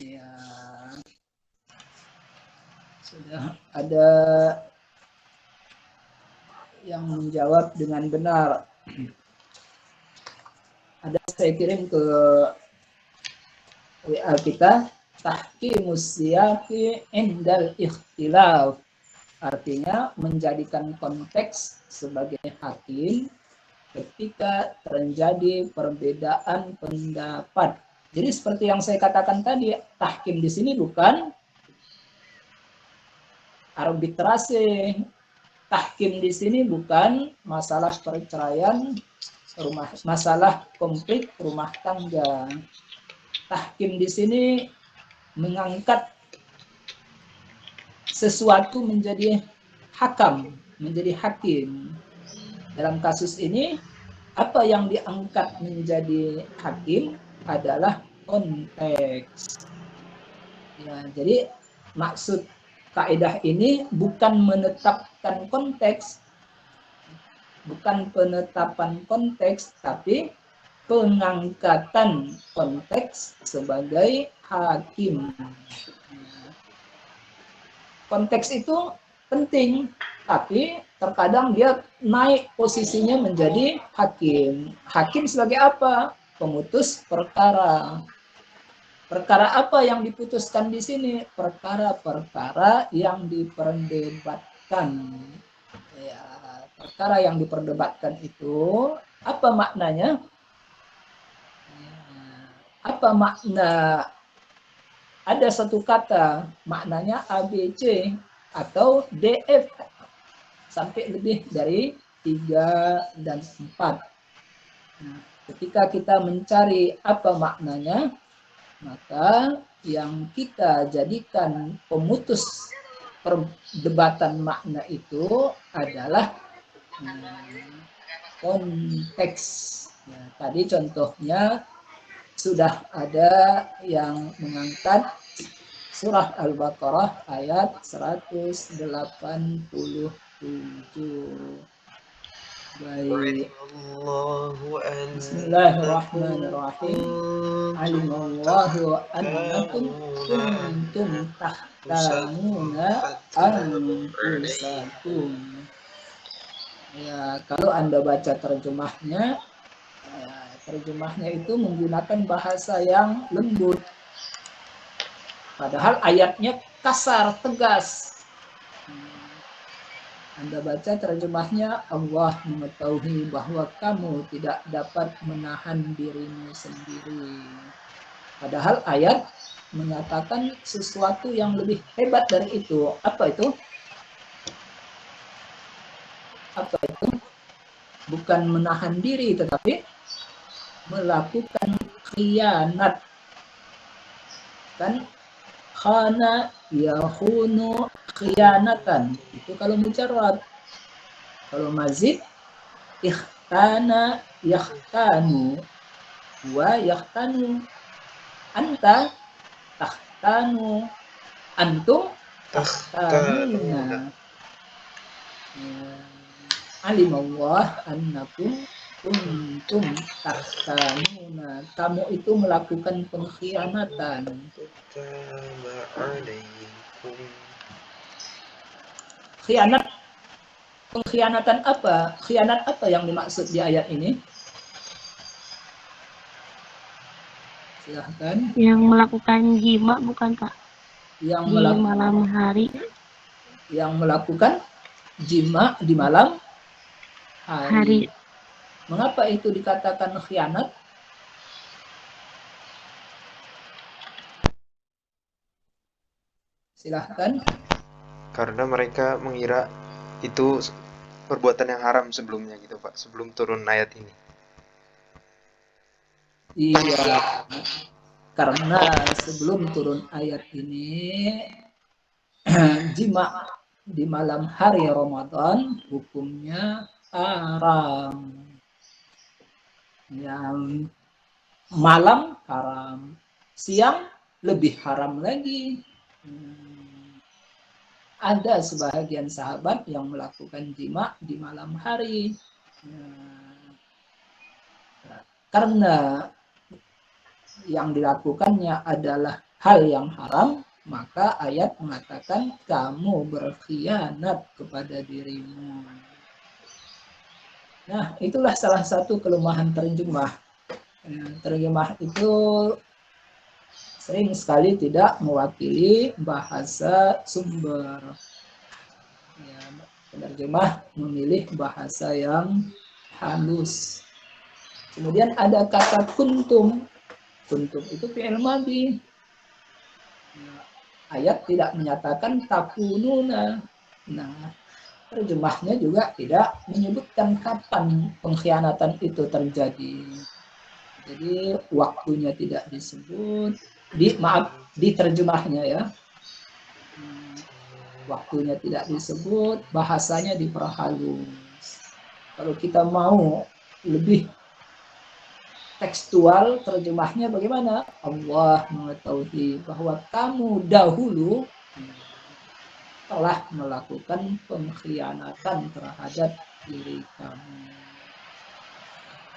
Ya, sudah ada yang menjawab dengan benar. Ada saya kirim ke WA kita, tahkimus siyaqi indal ikhtilaf. Artinya menjadikan konteks sebagai hakim ketika terjadi perbedaan pendapat. Jadi seperti yang saya katakan tadi, tahkim di sini bukan arbitrase. Tahkim di sini bukan masalah perceraian masalah konflik rumah tangga. Tahkim di sini mengangkat sesuatu menjadi hakam, menjadi hakim. Dalam kasus ini, apa yang diangkat menjadi hakim adalah konteks. Ya, jadi maksud kaidah ini bukan menetapkan konteks, bukan penetapan konteks, tapi pengangkatan konteks sebagai hakim. Konteks itu penting, tapi terkadang dia naik posisinya menjadi hakim. Hakim sebagai apa? Pemutus perkara. Perkara apa yang diputuskan di sini? Perkara-perkara yang diperdebatkan. Ya, perkara yang diperdebatkan itu apa maknanya? Apa makna? Ada satu kata maknanya ABC atau DF sampai lebih dari 3 dan 4. Nah, ketika kita mencari apa maknanya, maka yang kita jadikan pemutus perdebatan makna itu adalah konteks. Ya, tadi contohnya sudah ada yang mengangkat surah Al-Baqarah ayat 187. Baik. Bismillahirrahmanirrahim. Alimallahu annakum kuntum tahtanuna anfusakum. Ya, kalau Anda baca terjemahnya, terjemahnya itu menggunakan bahasa yang lembut. Padahal ayatnya kasar, tegas. Anda baca terjemahnya, Allah mengetahui bahwa kamu tidak dapat menahan dirimu sendiri. Padahal ayat menyatakan sesuatu yang lebih hebat dari itu. Apa itu? Apa itu? Bukan menahan diri, tetapi melakukan khianat. Kan? Khana yakhunu khianatan. Itu kalau mujarrad. Kalau mazid, ikhtana yakhtanu wa yakhtanu. Anta takhtanu, antum takhtanuna. Alimallah annakum kuntum takhtanuna. Kamu itu melakukan pengkhianatan. Khianat, pengkhianatan apa? Khianat apa yang dimaksud di ayat ini? Silahkan. Yang melakukan jima bukan Kak? Yang di malam hari. Yang melakukan jima di malam hari. Mengapa itu dikatakan khianat? Silahkan. Karena mereka mengira itu perbuatan yang haram sebelumnya gitu Pak, sebelum turun ayat ini. Iya, karena sebelum turun ayat ini jima di malam hari Ramadan hukumnya haram. Yang malam haram, siang lebih haram lagi. Ada sebahagian sahabat yang melakukan jima di malam hari. Karena yang dilakukannya adalah hal yang haram, maka ayat mengatakan kamu berkhianat kepada dirimu. Nah, itulah salah satu kelemahan terjemah. Terjemah itu sering sekali tidak mewakili bahasa sumber. Ya, penerjemah memilih bahasa yang halus. Kemudian ada kata kuntum. Kuntum itu fi'il madhi. Ayat tidak menyatakan takununa. Nah, terjemahnya juga tidak menyebutkan kapan pengkhianatan itu terjadi. Jadi waktunya tidak disebut, di terjemahnya ya. Waktunya tidak disebut, bahasanya diperhalus. Kalau kita mau lebih tekstual, terjemahnya bagaimana? Allah mengetahui bahwa kamu dahulu telah melakukan pengkhianatan terhadap diri kamu.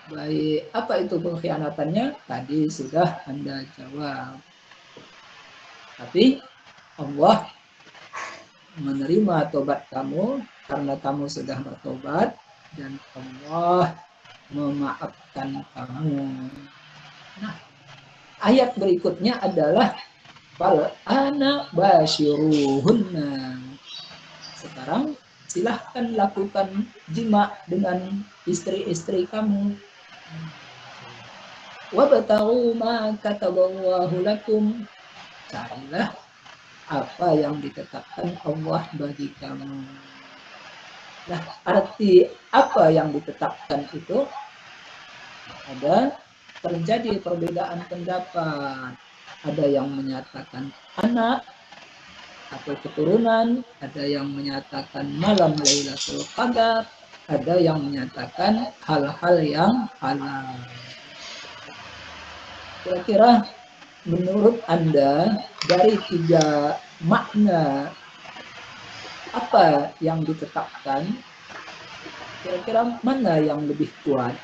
Baik, apa itu pengkhianatannya? Tadi sudah Anda jawab. Tapi Allah menerima tobat kamu karena kamu sudah bertobat dan Allah memaafkan kamu. Nah, ayat berikutnya adalah fal ana basyiruhunna. Sekarang silahkan lakukan jima dengan istri-istri kamu. Wabtaghu ma kataballahu lakum. Carilah apa yang ditetapkan Allah bagi kamu. Nah, arti apa yang ditetapkan itu ada terjadi perbedaan pendapat. Ada yang menyatakan anak atau keturunan, ada yang menyatakan malam Lailatul Qadar, ada yang menyatakan hal-hal yang halal. Kira-kira menurut Anda dari 3 makna apa yang ditetapkan, kira-kira mana yang lebih kuat?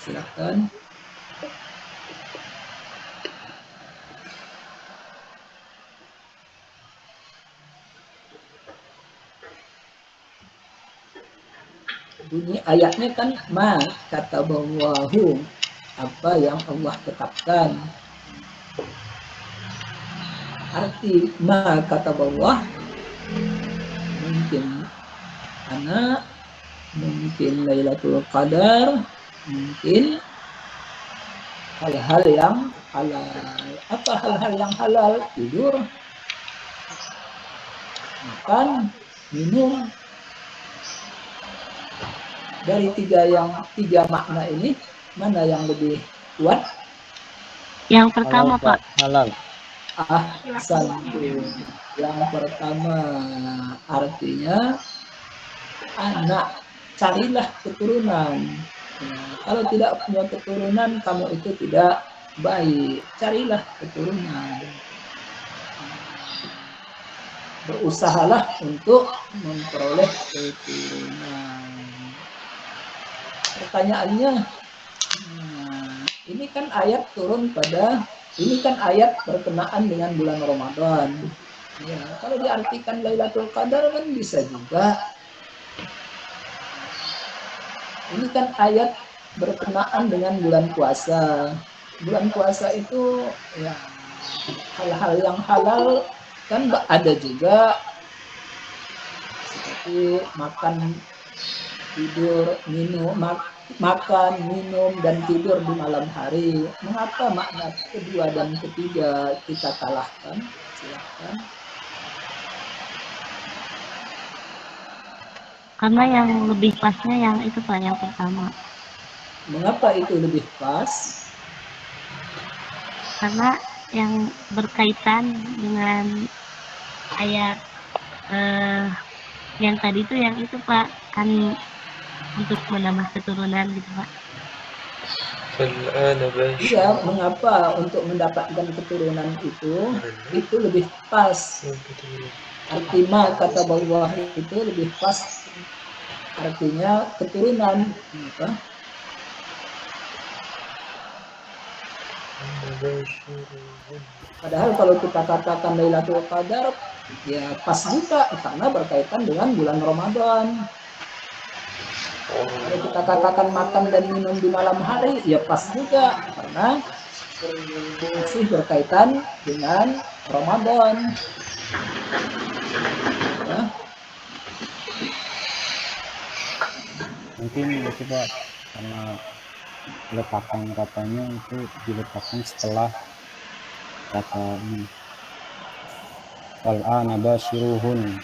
Silakan. Bunyi ayatnya kan ma kataballahu, apa yang Allah tetapkan. Arti ma kataballah mungkin anak, mungkin Lailatul Qadar, mungkin hal-hal yang halal. Apa hal-hal yang halal? Tidur, makan, minum. Dari 3 makna ini, mana yang lebih kuat? Yang pertama, Halal, Pak. Halal. Yang pertama artinya anak, carilah keturunan. Kalau tidak punya keturunan, kamu itu tidak baik. Carilah keturunan. Berusahalah untuk memperoleh keturunan. Pertanyaannya, ini kan ayat berkenaan dengan bulan Ramadan. Ya, kalau diartikan Lailatul Qadar kan bisa juga. Ini kan ayat berkenaan dengan bulan puasa. Bulan puasa itu ya hal-hal yang halal kan ada juga, seperti makan, tidur, minum, makan, minum, dan tidur di malam hari. Mengapa makna kedua dan ketiga kita kalahkan? Silahkan. Karena yang lebih pasnya yang itu Pak, yang pertama. Mengapa itu lebih pas? Karena yang berkaitan dengan ayat yang tadi itu yang itu Pak, kan untuk menambah keturunan gitu Pak. Iya, mengapa untuk mendapatkan keturunan itu lebih pas. Arti ma kata bawah itu lebih pas, artinya keturunan. Padahal kalau kita katakan Lailatul Qadar, ya pas juga karena berkaitan dengan bulan Ramadan. Kalau kita katakan makan dan minum di malam hari, ya pas juga karena masih berkaitan dengan Ramadan. Ya. Mungkin itu Pak, karena letakkan katanya itu diletakkan setelah kata ini al-ana basyiruhun,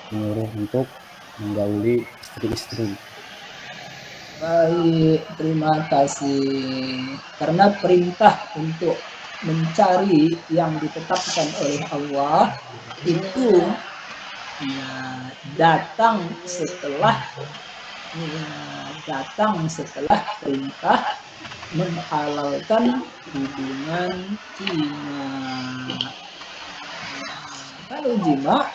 menyuruh untuk menggauli istri-istri. Baik, terima kasih. Karena perintah untuk mencari yang ditetapkan oleh Allah itu ya, datang setelah perintah menghalalkan hubungan jima. Kalau jima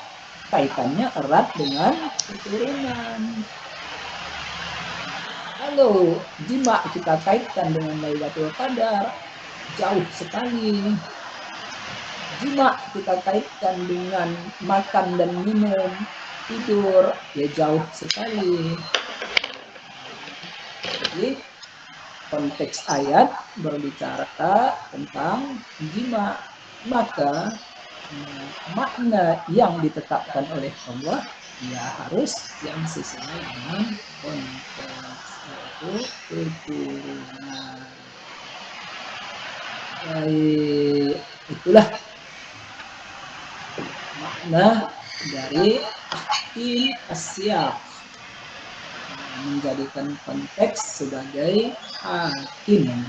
kaitannya erat dengan keturunan. Kalau jima kita kaitkan dengan Lailatul Qadar, jauh sekali. Jima kita kaitkan dengan makan dan minum, tidur, ya jauh sekali. Jadi konteks ayat berbicara tentang jima, maka makna yang ditetapkan oleh Allah ya harus yang sesuai dengan konteks, yaitu keturunan. Baik, itulah makna dari tahkim as-siyaq, menjadikan konteks sebagai hakim.